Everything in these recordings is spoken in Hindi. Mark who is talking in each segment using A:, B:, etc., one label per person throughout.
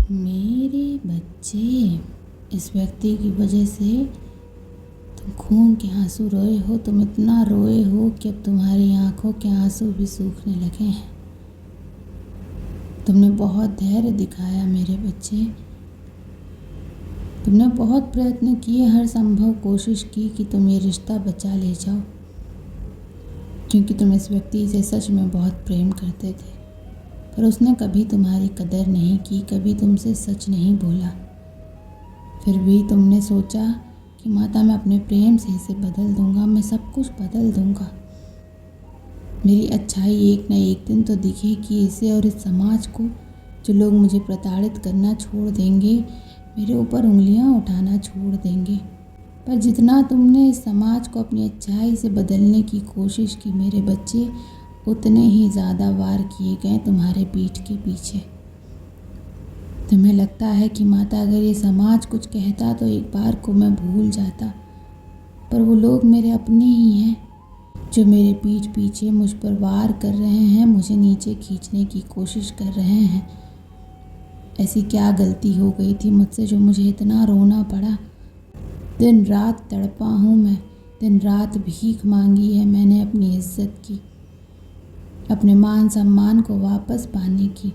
A: मेरे बच्चे, इस व्यक्ति की वजह से तुम खून के आंसू रोए हो। तुम इतना रोए हो कि अब तुम्हारी आंखों के आंसू भी सूखने लगे हैं। तुमने बहुत धैर्य दिखाया मेरे बच्चे। तुमने बहुत प्रयत्न किए, हर संभव कोशिश की कि तुम ये रिश्ता बचा ले जाओ, क्योंकि तुम इस व्यक्ति से सच में बहुत प्रेम करते थे। पर उसने कभी तुम्हारी कदर नहीं की, कभी तुमसे सच नहीं बोला। फिर भी तुमने सोचा कि माता, मैं अपने प्रेम से इसे बदल दूंगा, मैं सब कुछ बदल दूंगा। मेरी अच्छाई एक न एक दिन तो दिखेगी इसे और इस समाज को। जो लोग मुझे प्रताड़ित करना छोड़ देंगे, मेरे ऊपर उंगलियां उठाना छोड़ देंगे। पर जितना तुमने इस समाज को अपनी अच्छाई से बदलने की कोशिश की मेरे बच्चे, उतने ही ज़्यादा वार किए गए तुम्हारे पीठ के पीछे। तुम्हें लगता है कि माता, अगर ये समाज कुछ कहता तो एक बार को मैं भूल जाता, पर वो लोग मेरे अपने ही हैं जो मेरे पीठ पीछे मुझ पर वार कर रहे हैं, मुझे नीचे खींचने की कोशिश कर रहे हैं। ऐसी क्या गलती हो गई थी मुझसे जो मुझे इतना रोना पड़ा? दिन रात तड़पा हूँ मैं, दिन रात भीख मांगी है मैंने अपनी इज्जत की, अपने मान सम्मान को वापस पाने की।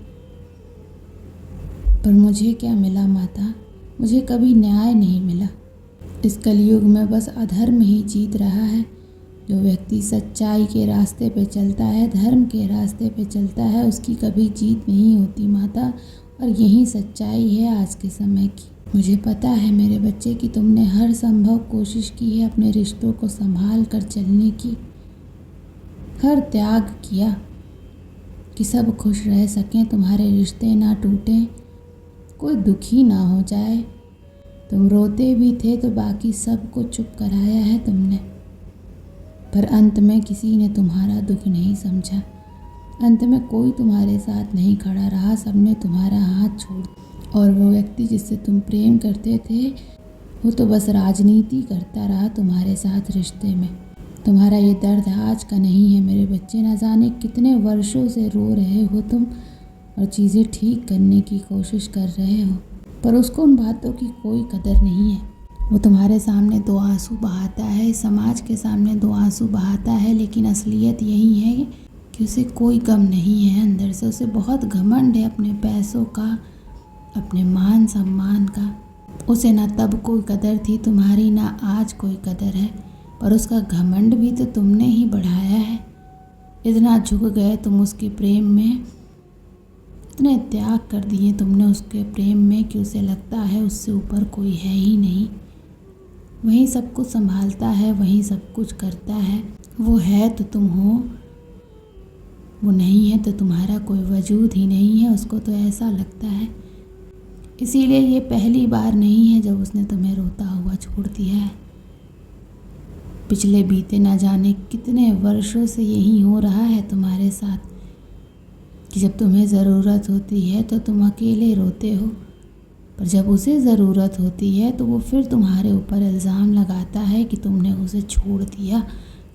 A: पर मुझे क्या मिला माता? मुझे कभी न्याय नहीं मिला। इस कलयुग में बस अधर्म ही जीत रहा है। जो व्यक्ति सच्चाई के रास्ते पे चलता है, धर्म के रास्ते पे चलता है, उसकी कभी जीत नहीं होती माता। और यही सच्चाई है आज के समय की। मुझे पता है मेरे बच्चे कि तुमने हर संभव कोशिश की है अपने रिश्तों को संभाल कर चलने की, हर त्याग किया कि सब खुश रह सकें, तुम्हारे रिश्ते ना टूटें, कोई दुखी ना हो जाए। तुम रोते भी थे तो बाकी सबको चुप कराया है तुमने। पर अंत में किसी ने तुम्हारा दुख नहीं समझा। अंत में कोई तुम्हारे साथ नहीं खड़ा रहा, सबने तुम्हारा हाथ छोड़। और वो व्यक्ति जिससे तुम प्रेम करते थे, वो तो बस राजनीति करता रहा तुम्हारे साथ रिश्ते में। तुम्हारा ये दर्द आज का नहीं है मेरे बच्चे। न जाने कितने वर्षों से रो रहे हो तुम और चीज़ें ठीक करने की कोशिश कर रहे हो, पर उसको उन बातों की कोई कदर नहीं है। वो तुम्हारे सामने दो आंसू बहाता है, समाज के सामने दो आंसू बहाता है, लेकिन असलियत यही है कि उसे कोई गम नहीं है अंदर से। उसे बहुत घमंड है अपने पैसों का, अपने मान सम्मान का। उसे ना तब कोई कदर थी तुम्हारी, ना आज कोई कदर है, पर उसका घमंड भी तो तुमने ही बढ़ाया है। इतना झुक गए तुम उसके प्रेम में, इतने त्याग कर दिए तुमने उसके प्रेम में कि उसे लगता है उससे ऊपर कोई है ही नहीं। वही सब कुछ संभालता है, वही सब कुछ करता है। वो है तो तुम हो, वो नहीं है तो तुम्हारा कोई वजूद ही नहीं है। उसको तो ऐसा लगता है। इसीलिए ये पहली बार नहीं है जब उसने तुम्हें रोता हुआ छोड़ दिया है। पिछले बीते न जाने कितने वर्षों से यही हो रहा है तुम्हारे साथ कि जब तुम्हें ज़रूरत होती है तो तुम अकेले रोते हो, पर जब उसे ज़रूरत होती है तो वो फिर तुम्हारे ऊपर इल्ज़ाम लगाता है कि तुमने उसे छोड़ दिया,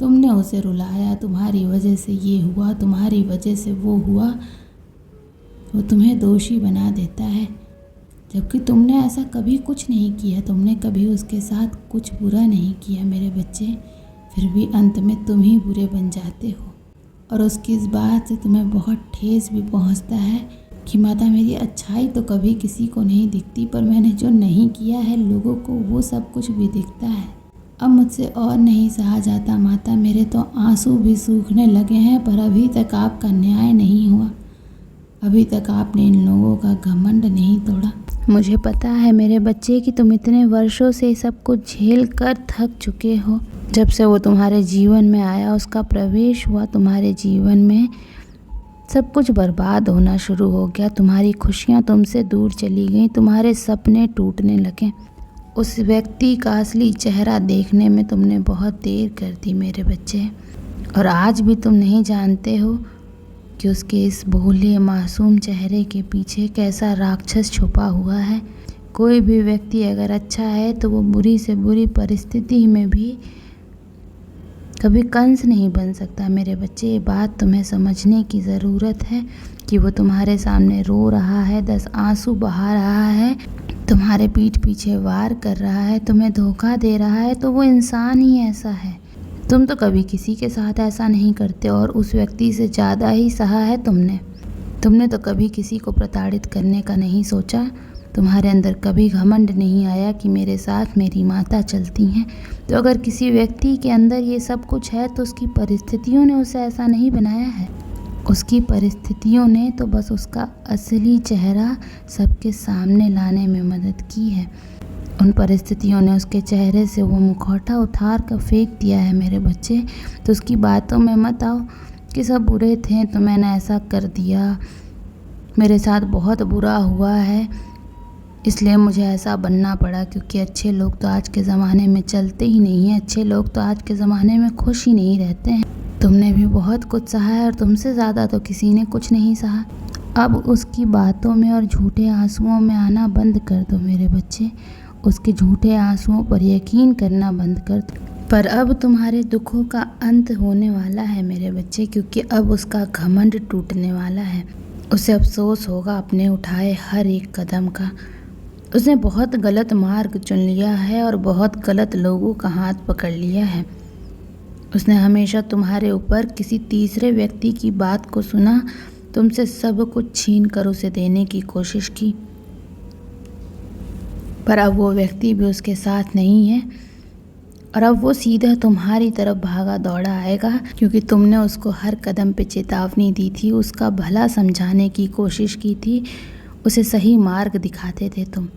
A: तुमने उसे रुलाया, तुम्हारी वजह से ये हुआ, तुम्हारी वजह से वो हुआ। वो तुम्हें दोषी बना देता है, जबकि तुमने ऐसा कभी कुछ नहीं किया। तुमने कभी उसके साथ कुछ बुरा नहीं किया मेरे बच्चे। फिर भी अंत में तुम ही बुरे बन जाते हो। और उसकी इस बात से तुम्हें बहुत ठेस भी पहुंचता है कि माता, मेरी अच्छाई तो कभी किसी को नहीं दिखती, पर मैंने जो नहीं किया है लोगों को वो सब कुछ भी दिखता है। अब मुझसे और नहीं सहा जाता माता, मेरे तो आंसू भी सूखने लगे हैं, पर अभी तक आपका न्याय नहीं हुआ। अभी तक आपने इन लोगों का घमंड नहीं तोड़ा। मुझे पता है मेरे बच्चे कि तुम इतने वर्षों से सब कुछ झेल कर थक चुके हो। जब से वो तुम्हारे जीवन में आया, उसका प्रवेश हुआ तुम्हारे जीवन में, सब कुछ बर्बाद होना शुरू हो गया। तुम्हारी खुशियाँ तुमसे दूर चली गईं, तुम्हारे सपने टूटने लगे। उस व्यक्ति का असली चेहरा देखने में तुमने बहुत देर कर दी मेरे बच्चे। और आज भी तुम नहीं जानते हो कि उसके इस भोले मासूम चेहरे के पीछे कैसा राक्षस छुपा हुआ है। कोई भी व्यक्ति अगर अच्छा है तो वो बुरी से बुरी परिस्थिति में भी कभी कंस नहीं बन सकता मेरे बच्चे। ये बात तुम्हें समझने की ज़रूरत है कि वो तुम्हारे सामने रो रहा है, 10 आंसू बहा रहा है, तुम्हारे पीठ पीछे वार कर रहा है, तुम्हें धोखा दे रहा है, तो वो इंसान ही ऐसा है। तुम तो कभी किसी के साथ ऐसा नहीं करते और उस व्यक्ति से ज़्यादा ही सहा है तुमने तो कभी किसी को प्रताड़ित करने का नहीं सोचा। तुम्हारे अंदर कभी घमंड नहीं आया कि मेरे साथ मेरी माता चलती हैं। तो अगर किसी व्यक्ति के अंदर ये सब कुछ है तो उसकी परिस्थितियों ने उसे ऐसा नहीं बनाया है। उसकी परिस्थितियों ने तो बस उसका असली चेहरा सबके सामने लाने में मदद की है। उन परिस्थितियों ने उसके चेहरे से वो मुखौटा उतार कर फेंक दिया है मेरे बच्चे। तो उसकी बातों में मत आओ कि सब बुरे थे तो मैंने ऐसा कर दिया, मेरे साथ बहुत बुरा हुआ है इसलिए मुझे ऐसा बनना पड़ा, क्योंकि अच्छे लोग तो आज के ज़माने में चलते ही नहीं हैं। अच्छे लोग तो आज के ज़माने में खुश ही नहीं रहते हैं। तुमने भी बहुत कुछ सहा है और तुमसे ज़्यादा तो किसी ने कुछ नहीं सहा। अब उसकी बातों में और झूठे आंसुओं में आना बंद कर दो मेरे बच्चे। उसके झूठे आंसुओं पर यकीन करना बंद कर दो। पर अब तुम्हारे दुखों का अंत होने वाला है मेरे बच्चे, क्योंकि अब उसका घमंड टूटने वाला है। उसे अफसोस होगा अपने उठाए हर एक कदम का। उसने बहुत गलत मार्ग चुन लिया है और बहुत गलत लोगों का हाथ पकड़ लिया है। उसने हमेशा तुम्हारे ऊपर किसी तीसरे व्यक्ति की बात को सुना, तुमसे सब कुछ छीन कर उसे देने की कोशिश की। पर अब वो व्यक्ति भी उसके साथ नहीं है और अब वो सीधा तुम्हारी तरफ भागा दौड़ा आएगा, क्योंकि तुमने उसको हर कदम पे चेतावनी दी थी, उसका भला समझाने की कोशिश की थी, उसे सही मार्ग दिखाते थे तुम।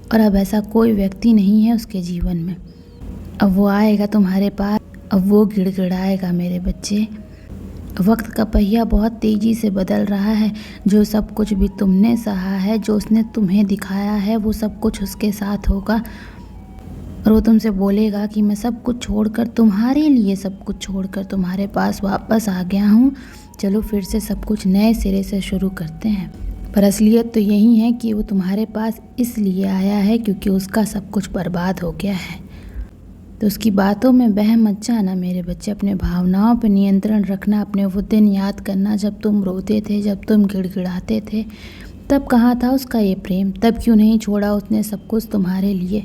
A: और अब ऐसा कोई व्यक्ति नहीं है उसके जीवन में। अब वो आएगा तुम्हारे पास, अब वो गिड़गिड़ाएगा मेरे बच्चे। वक्त का पहिया बहुत तेज़ी से बदल रहा है। जो सब कुछ भी तुमने सहा है, जो उसने तुम्हें दिखाया है, वो सब कुछ उसके साथ होगा। और वो तुमसे बोलेगा कि मैं सब कुछ छोड़कर, तुम्हारे लिए सब कुछ छोड़कर तुम्हारे पास वापस आ गया हूँ। चलो फिर से सब कुछ नए सिरे से शुरू करते हैं। पर असलियत तो यही है कि वो तुम्हारे पास इसलिए आया है क्योंकि उसका सब कुछ बर्बाद हो गया है। तो उसकी बातों में बह मत जाना मेरे बच्चे। अपने भावनाओं पर नियंत्रण रखना। अपने वो दिन याद करना जब तुम रोते थे, जब तुम गिड़गिड़ाते थे। तब कहाँ था उसका ये प्रेम? तब क्यों नहीं छोड़ा उसने सब कुछ तुम्हारे लिए?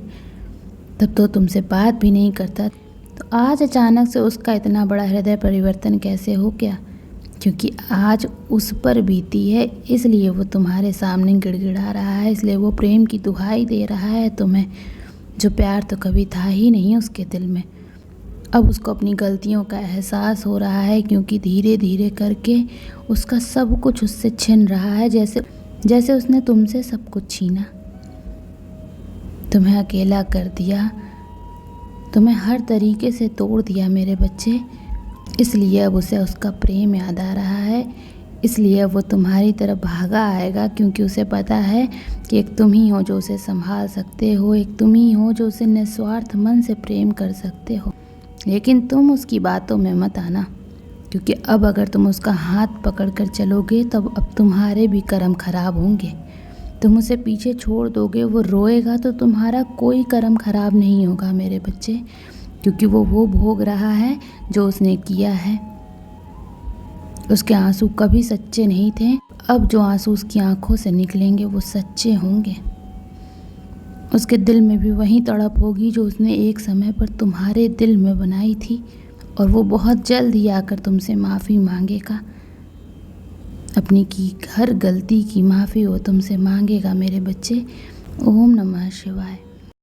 A: तब तो तुमसे बात भी नहीं करता। तो आज अचानक से उसका इतना बड़ा हृदय परिवर्तन कैसे हो गया? क्योंकि आज उस पर बीती है, इसलिए वो तुम्हारे सामने गिड़गिड़ा रहा है, इसलिए वो प्रेम की दुहाई दे रहा है तुम्हें, जो प्यार तो कभी था ही नहीं उसके दिल में। अब उसको अपनी गलतियों का एहसास हो रहा है, क्योंकि धीरे धीरे करके उसका सब कुछ उससे छिन रहा है, जैसे उसने तुमसे सब कुछ छीना, तुम्हें अकेला कर दिया, तुम्हें हर तरीके से तोड़ दिया मेरे बच्चे। इसलिए अब उसे उसका प्रेम याद आ रहा है, इसलिए अब वो तुम्हारी तरफ भागा आएगा, क्योंकि उसे पता है कि एक तुम ही हो जो उसे संभाल सकते हो, एक तुम ही हो जो उसे निस्वार्थ मन से प्रेम कर सकते हो। लेकिन तुम उसकी बातों में मत आना, क्योंकि अब अगर तुम उसका हाथ पकड़ कर चलोगे तब अब तुम्हारे भी कर्म खराब होंगे। तुम उसे पीछे छोड़ दोगे, वो रोएगा तो तुम्हारा कोई कर्म खराब नहीं होगा मेरे बच्चे, क्योंकि वो भोग रहा है जो उसने किया है। उसके आंसू कभी सच्चे नहीं थे, अब जो आंसू उसकी आंखों से निकलेंगे वो सच्चे होंगे। उसके दिल में भी वही तड़प होगी जो उसने एक समय पर तुम्हारे दिल में बनाई थी, और वो बहुत जल्द ही आकर तुमसे माफ़ी मांगेगा। अपनी की हर गलती की माफ़ी वो तुमसे मांगेगा मेरे बच्चे। ओम नमः शिवाय।